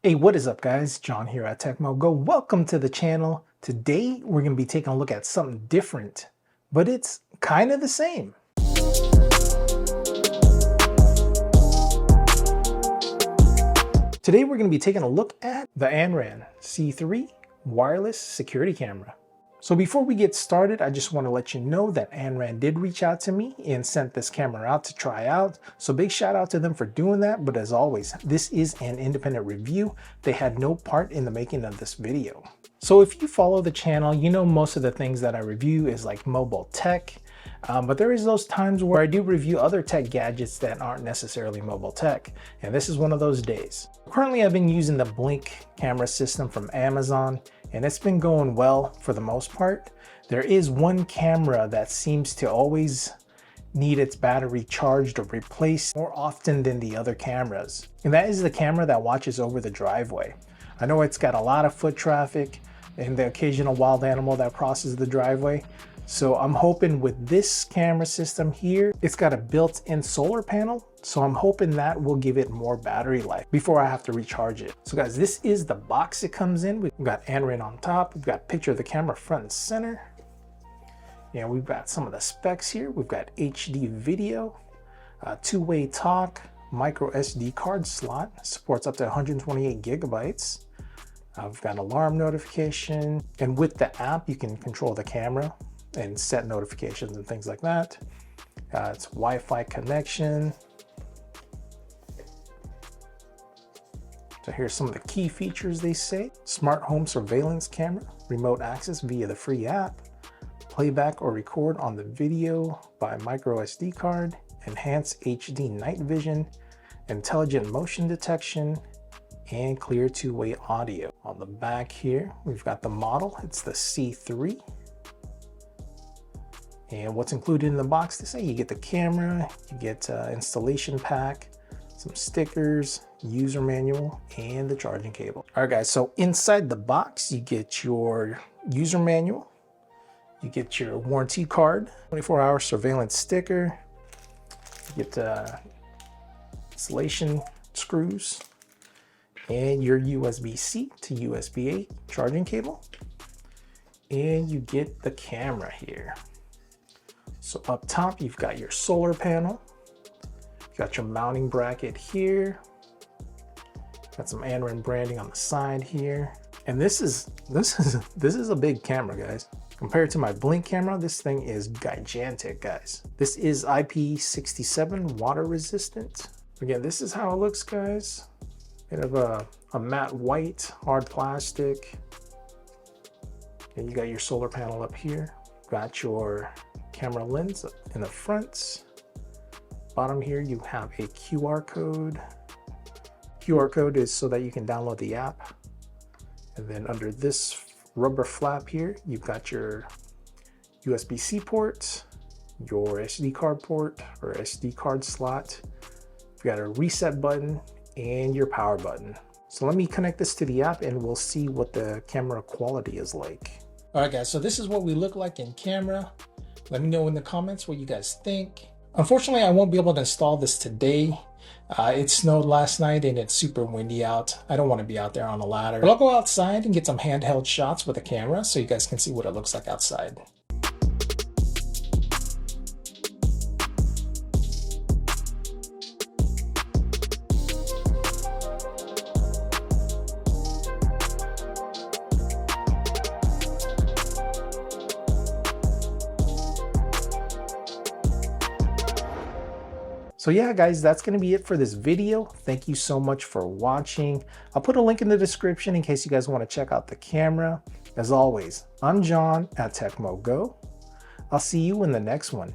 Hey, what is up guys? John here at TEMU. Welcome to the channel. Today we're going to be taking a look at something different, but it's kind of the same. Today we're going to be taking a look at the Anran C3 wireless security camera. So before we get started, I just want to let you know that Anran did reach out to me and sent this camera out to try out. So big shout out to them for doing that. But as always, this is an independent review. They had no part in the making of this video. So if you follow the channel, you know most of the things that I review is like mobile tech. But there is those times where I do review other tech gadgets that aren't necessarily mobile tech. And this is one of those days. Currently, I've been using the Blink camera system from Amazon, and it's been going well for the most part. There is one camera that seems to always need its battery charged or replaced more often than the other cameras. And that is the camera that watches over the driveway. I know it's got a lot of foot traffic and the occasional wild animal that crosses the driveway. So I'm hoping with this camera system here, it's got a built-in solar panel. So I'm hoping that will give it more battery life before I have to recharge it. So guys, this is the box it comes in. We've got Anran on top. We've got a picture of the camera front and center. And we've got some of the specs here. We've got HD video, two-way talk, micro SD card slot, supports up to 128 gigabytes. We've got alarm notification. And with the app, you can control the camera and set notifications and things like that. It's Wi-Fi connection. So here's some of the key features they say. Smart home surveillance camera, remote access via the free app, playback or record on the video by micro SD card, enhanced HD night vision, intelligent motion detection, and clear two-way audio. On the back here, we've got the model. It's the C3. And what's included in the box, they say you get the camera, you get installation pack, some stickers, user manual, and the charging cable. All right guys, so inside the box, you get your user manual, you get your warranty card, 24-hour surveillance sticker, you get installation screws, and your USB-C to USB-A charging cable, and you get the camera here. So up top, you've got your solar panel. You've got your mounting bracket here. Got some Anran branding on the side here. And this is a big camera, guys. Compared to my Blink camera, this thing is gigantic, guys. This is IP67 water resistant. Again, this is how it looks, guys. Kind of a matte white, hard plastic. And you got your solar panel up here. Got your camera lens in the front. Bottom here, you have a QR code. QR code is so that you can download the app. And then under this rubber flap here, you've got your USB-C port, your SD card port or SD card slot. You've got a reset button and your power button. So let me connect this to the app and we'll see what the camera quality is like. All right guys, so this is what we look like in camera. Let me know in the comments what you guys think. Unfortunately, I won't be able to install this today. It snowed last night and it's super windy out. I don't want to be out there on a ladder. But I'll go outside and get some handheld shots with a camera so you guys can see what it looks like outside. So yeah, guys, that's going to be it for this video. Thank you so much for watching. I'll put a link in the description in case you guys want to check out the camera. As always, I'm John at TEMU. I'll see you in the next one.